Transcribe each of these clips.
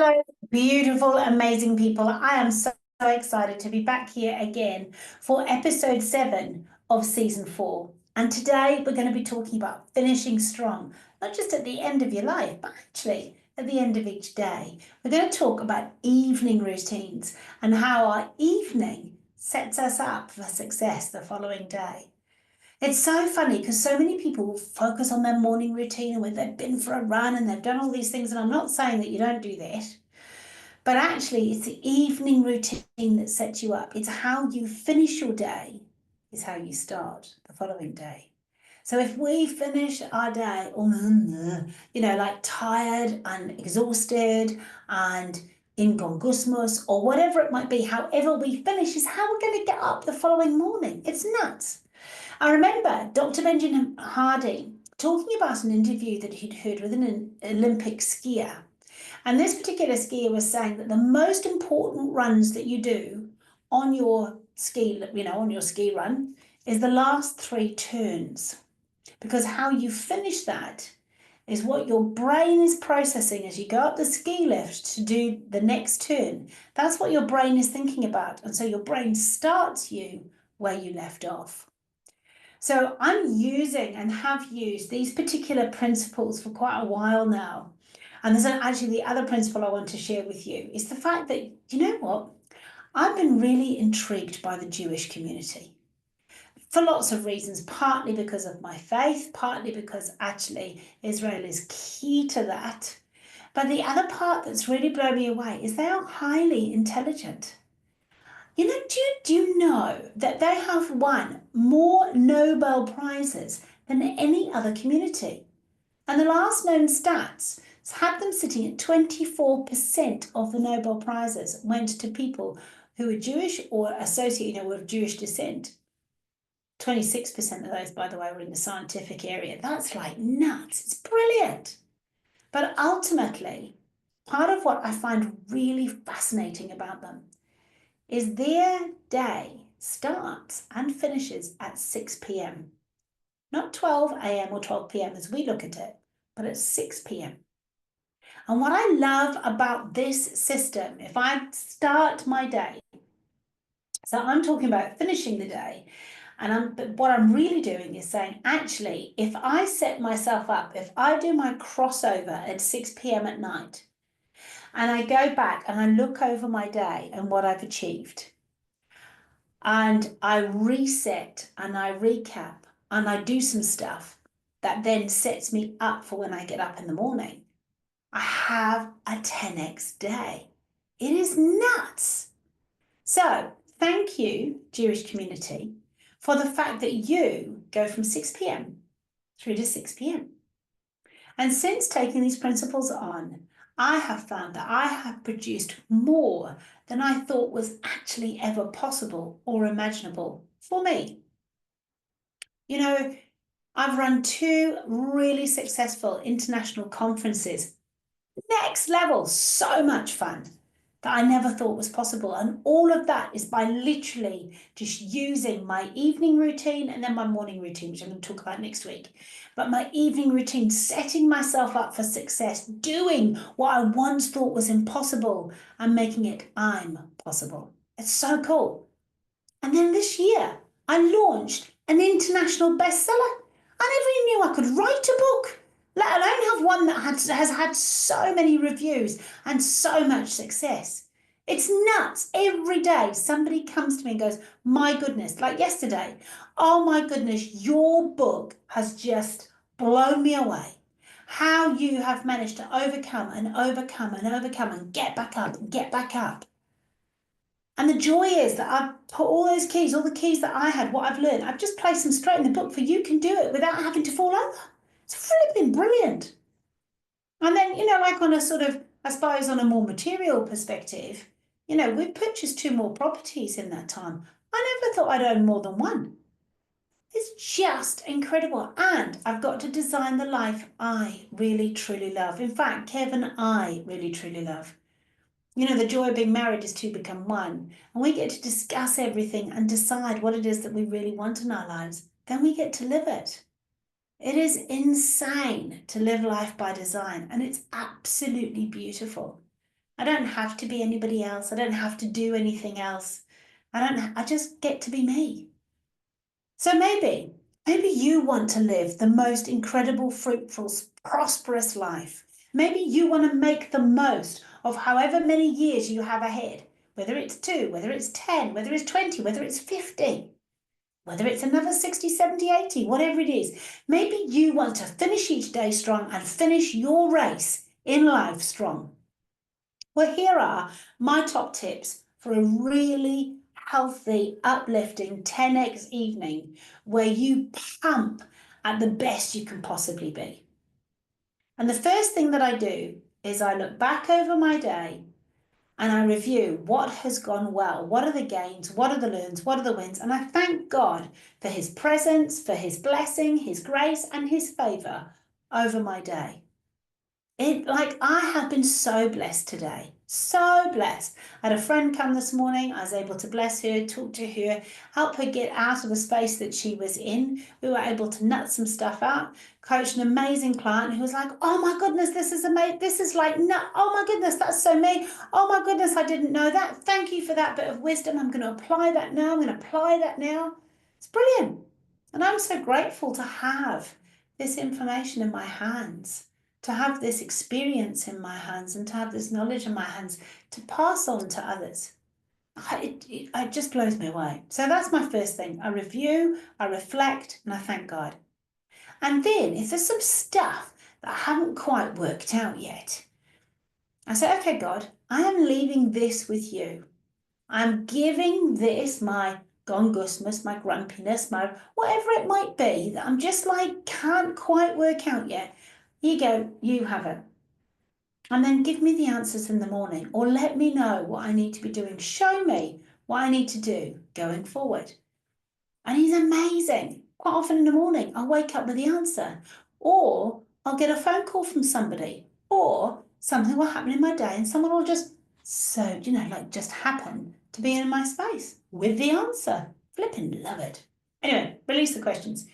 Hello, beautiful, amazing people. I am so excited to be back here again for episode 7 of season 4. And today we're going to be talking about finishing strong, not just at the end of your life, but actually at the end of each day. We're going to talk about evening routines and how our evening sets us up for success the following day. It's so funny because so many people focus on their morning routine and when they've been for a run and they've done all these things. And I'm not saying that you don't do that, but actually, it's the evening routine that sets you up. It's how you finish your day, is how you start the following day. So if we finish our day, like tired and exhausted and in gongusmus or whatever it might be, however we finish is how we're going to get up the following morning. It's nuts. I remember Dr. Benjamin Hardy talking about an interview that he'd heard with an Olympic skier. And this particular skier was saying that the most important runs that you do on your on your ski run is the last 3 turns. Because how you finish that is what your brain is processing as you go up the ski lift to do the next turn. That's what your brain is thinking about. And so your brain starts you where you left off. So I'm using and have used these particular principles for quite a while now. And there's actually the other principle I want to share with you is the fact that, you know what? I've been really intrigued by the Jewish community for lots of reasons, partly because of my faith, partly because actually Israel is key to that. But the other part that's really blown me away is they are highly intelligent. Do you know that they have won more Nobel Prizes than any other community? And the last known stats had them sitting at 24% of the Nobel Prizes went to people who were Jewish or associated with Jewish descent. 26% of those, by the way, were in the scientific area. That's like nuts. It's brilliant. But ultimately, part of what I find really fascinating about them is their day starts and finishes at 6 p.m. Not 12 a.m. or 12 p.m. as we look at it, but at 6 p.m. And what I love about this system, if I start my day, so I'm talking about finishing the day, but what I'm really doing is saying, actually, if I set myself up, if I do my crossover at 6 p.m. at night, and I go back and I look over my day and what I've achieved, and I reset and I recap and I do some stuff that then sets me up for when I get up in the morning, I have a 10x day. It is nuts. So thank you, Jewish community, for the fact that you go from 6 p.m. through to 6 p.m. And since taking these principles on, I have found that I have produced more than I thought was actually ever possible or imaginable for me. I've run 2 really successful international conferences. Next level, so much fun that I never thought was possible. And all of that is by literally just using my evening routine and then my morning routine, which I'm going to talk about next week. But my evening routine, setting myself up for success, doing what I once thought was impossible and making it I'm possible. It's so cool. And then this year, I launched an international bestseller. I never even knew I could write a book, let alone have one that has had so many reviews and so much success. It's nuts. Every day somebody comes to me and goes, my goodness, like yesterday, oh my goodness, your book has just blown me away. How you have managed to overcome and overcome and overcome and get back up and get back up. And the joy is that I've put all those keys, all the keys that I had, what I've learned, I've just placed them straight in the book for you can do it without having to fall over. It's flipping brilliant. And then, like on a sort of, I suppose, on a more material perspective, we've purchased 2 more properties in that time. I never thought I'd own more than one. It's just incredible. And I've got to design the life I really, truly love. In fact, Kevin, I really, truly love. The joy of being married is 2 become 1. And we get to discuss everything and decide what it is that we really want in our lives. Then we get to live it. It is insane to live life by design, and it's absolutely beautiful. I don't have to be anybody else. I don't have to do anything else. I just get to be me. So maybe you want to live the most incredible, fruitful, prosperous life. Maybe you want to make the most of however many years you have ahead, whether it's 2, whether it's 10, whether it's 20, whether it's 50, whether it's another 60, 70, 80, whatever it is. Maybe you want to finish each day strong and finish your race in life strong. Well, here are my top tips for a really healthy, uplifting 10x evening where you pump at the best you can possibly be. And the first thing that I do is I look back over my day and I review what has gone well, what are the gains, what are the learns, what are the wins, and I thank God for his presence, for his blessing, his grace, and his favor over my day. I have been so blessed today. So blessed. I had a friend come this morning. I was able to bless her, talk to her, help her get out of the space that she was in. We were able to nut some stuff out, coach an amazing client who was like, oh my goodness, this is amazing. This is like, no, oh my goodness, that's so me. Oh my goodness, I didn't know that. Thank you for that bit of wisdom. I'm going to apply that now. I'm going to apply that now. It's brilliant. And I'm so grateful to have this information in my hands, to have this experience in my hands, and to have this knowledge in my hands to pass on to others. It just blows me away. So that's my first thing. I review, I reflect, and I thank God. And then if there's some stuff that I haven't quite worked out yet, I say, okay, God, I am leaving this with you. I'm giving this my gongusmus, my grumpiness, my whatever it might be that I'm just like can't quite work out yet. Here you go, you have it. And then give me the answers in the morning, or let me know what I need to be doing. Show me what I need to do going forward. And he's amazing. Quite often in the morning, I'll wake up with the answer, or I'll get a phone call from somebody, or something will happen in my day and someone will just, just happen to be in my space with the answer. Flipping love it. Anyway, release the questions.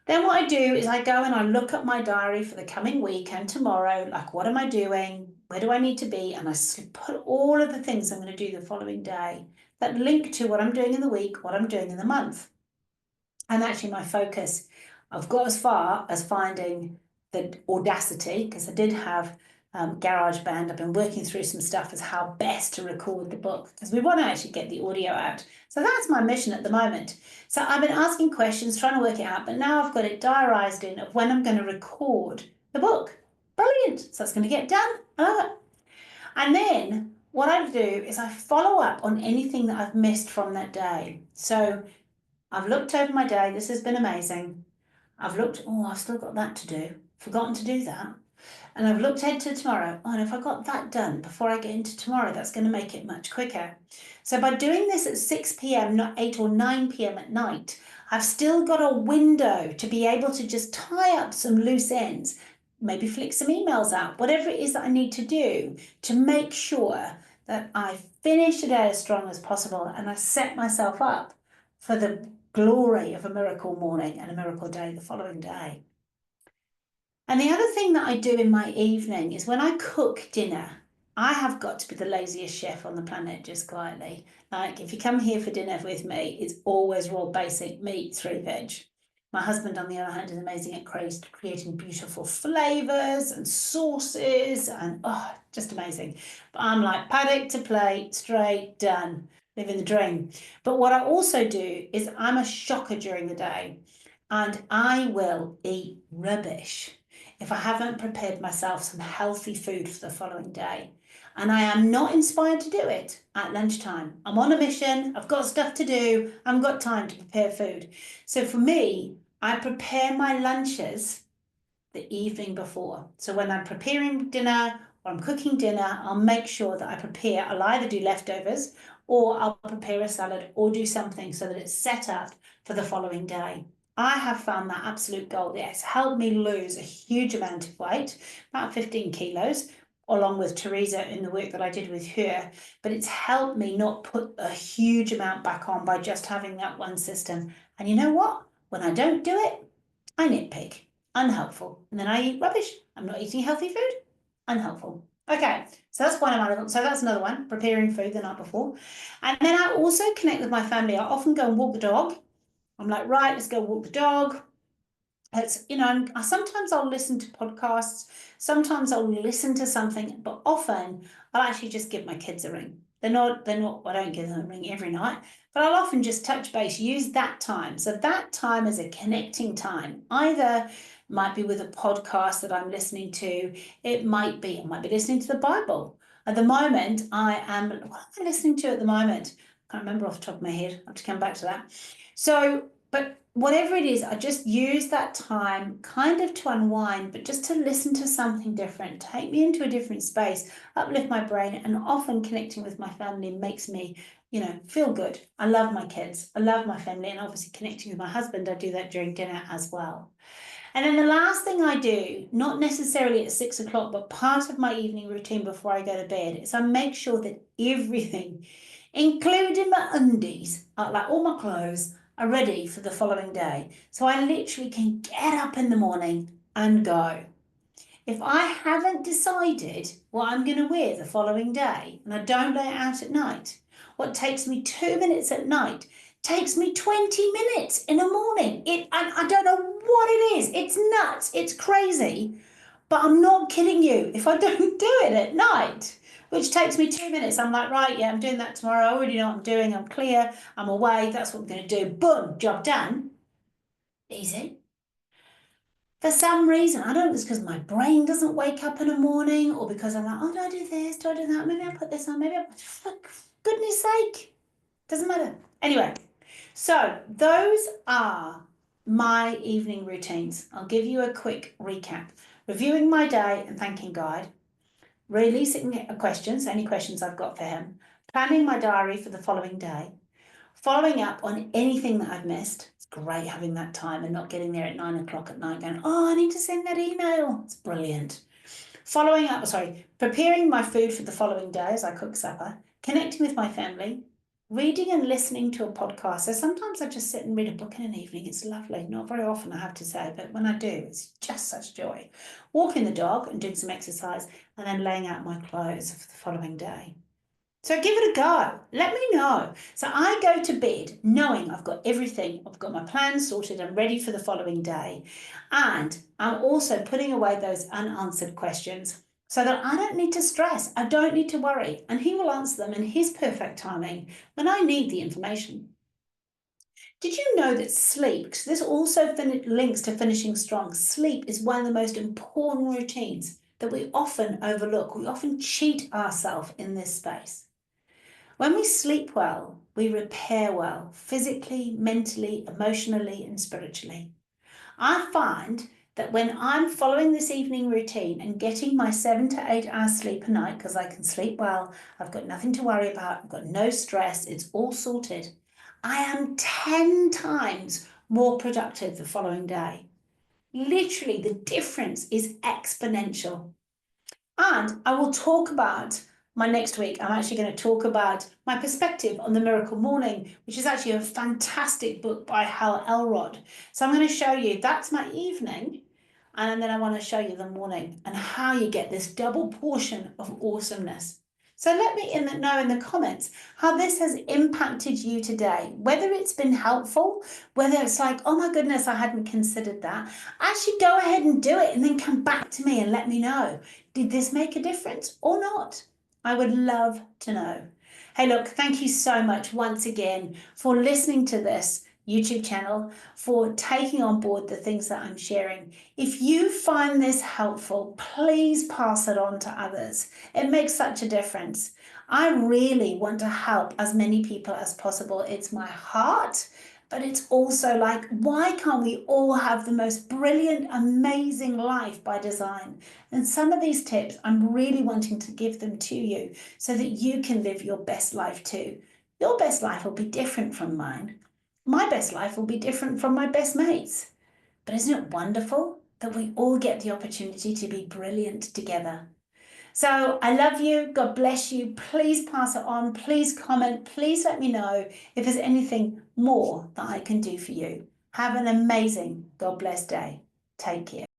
Then what I do is I go and I look at my diary for the coming week and tomorrow, like what am I doing? Where do I need to be? And I put all of the things I'm going to do the following day that link to what I'm doing in the week, what I'm doing in the month. And actually my focus, I've got as far as finding the audacity, because I did have GarageBand. I've been working through some stuff as how best to record the book, because we want to actually get the audio out. So that's my mission at the moment. So I've been asking questions, trying to work it out, but now I've got it diarised in of when I'm going to record the book. Brilliant. So that's going to get done. I love it. And then what I do is I follow up on anything that I've missed from that day. So I've looked over my day. This has been amazing. I've still got that to do. Forgotten to do that. And I've looked ahead to tomorrow. Oh, and if I got that done before I get into tomorrow, that's going to make it much quicker. So by doing this at 6 p.m., not 8 or 9 p.m. at night, I've still got a window to be able to just tie up some loose ends, maybe flick some emails out, whatever it is that I need to do to make sure that I finish the day as strong as possible and I set myself up for the glory of a miracle morning and a miracle day the following day. And the other thing that I do in my evening is when I cook dinner, I have got to be the laziest chef on the planet, just quietly. Like, if you come here for dinner with me, it's always raw basic meat through veg. My husband, on the other hand, is amazing at creating beautiful flavors and sauces and, just amazing. But I'm like, paddock to plate, straight, done, living the dream. But what I also do is I'm a shocker during the day and I will eat rubbish if I haven't prepared myself some healthy food for the following day. And I am not inspired to do it at lunchtime. I'm on a mission. I've got stuff to do. I haven't got time to prepare food. So for me, I prepare my lunches the evening before. So when I'm preparing dinner or I'm cooking dinner, I'll make sure that I prepare. I'll either do leftovers or I'll prepare a salad or do something so that it's set up for the following day. I have found that absolute gold. It's helped me lose a huge amount of weight, about 15 kilos, along with Teresa in the work that I did with her. But it's helped me not put a huge amount back on by just having that one system. And you know what? When I don't do it, I nitpick. Unhelpful. And then I eat rubbish. I'm not eating healthy food. Unhelpful. Okay, so that's one of my, so that's another one, preparing food the night before. And then I also connect with my family. I often go and walk the dog. I'm like, right, let's go walk the dog. It's, sometimes I'll listen to podcasts, sometimes I'll listen to something, but often I'll actually just give my kids a ring. I don't give them a ring every night, but I'll often just touch base, use that time. So that time is a connecting time. Either might be with a podcast that I'm listening to, I might be listening to the Bible. At the moment, what am I listening to at the moment? I can't remember off the top of my head. I have to come back to that. So, but whatever it is, I just use that time kind of to unwind, but just to listen to something different, take me into a different space, uplift my brain, and often connecting with my family makes me, feel good. I love my kids, I love my family, and obviously connecting with my husband, I do that during dinner as well. And then the last thing I do, not necessarily at 6 o'clock, but part of my evening routine before I go to bed, is I make sure that everything, including my undies, like all my clothes, are ready for the following day. So I literally can get up in the morning and go. If I haven't decided what I'm going to wear the following day and I don't lay it out at night, what takes me 2 minutes at night takes me 20 minutes in the morning. I don't know what it is. It's nuts. It's crazy. But I'm not kidding you. If I don't do it at night, which takes me 2 minutes, I'm like, right, yeah, I'm doing that tomorrow. I already know what I'm doing. I'm clear. I'm away. That's what I'm going to do. Boom, job done. Easy. For some reason, I don't know if it's because my brain doesn't wake up in the morning or because I'm like, oh, do I do this? Do I do that? Maybe I'll put this on. For goodness sake, doesn't matter. Anyway, so those are my evening routines. I'll give you a quick recap. Reviewing my day and thanking God, releasing questions, any questions I've got for him, planning my diary for the following day, following up on anything that I've missed. It's great having that time and not getting there at 9 o'clock at night going, oh, I need to send that email. It's brilliant. Preparing my food for the following day as I cook supper, connecting with my family, reading and listening to a podcast. So sometimes I just sit and read a book in an evening. It's lovely. Not very often, I have to say, but when I do, it's just such joy. Walking the dog and doing some exercise, and then laying out my clothes for the following day. So give it a go. Let me know. So I go to bed knowing I've got everything. I've got my plans sorted. I'm ready for the following day. And I'm also putting away those unanswered questions so that I don't need to stress. I don't need to worry. And he will answer them in his perfect timing when I need the information. Did you know that sleep, because this also links to finishing strong, sleep is one of the most important routines that we often overlook. We often cheat ourselves in this space. When we sleep well, we repair well, physically, mentally, emotionally, and spiritually. I find that when I'm following this evening routine and getting my 7 to 8 hours sleep a night, because I can sleep well, I've got nothing to worry about, I've got no stress, it's all sorted, I am 10 times more productive the following day. Literally, the difference is exponential. And I will talk about my next week. I'm actually going to talk about my perspective on the Miracle Morning, which is actually a fantastic book by Hal Elrod. So I'm going to show you that's my evening. And then I want to show you the morning and how you get this double portion of awesomeness. So let me know in the comments how this has impacted you today, whether it's been helpful, whether it's like, oh my goodness, I hadn't considered that. Actually go ahead and do it and then come back to me and let me know. Did this make a difference or not? I would love to know. Hey, look, thank you so much once again for listening to this YouTube channel, for taking on board the things that I'm sharing. If you find this helpful, please pass it on to others. It makes such a difference. I really want to help as many people as possible. It's my heart, but it's also like, why can't we all have the most brilliant, amazing life by design? And some of these tips, I'm really wanting to give them to you so that you can live your best life too. Your best life will be different from mine. My best life will be different from my best mates. But isn't it wonderful that we all get the opportunity to be brilliant together? So I love you. God bless you. Please pass it on. Please comment. Please let me know if there's anything more that I can do for you. Have an amazing God bless day. Take care.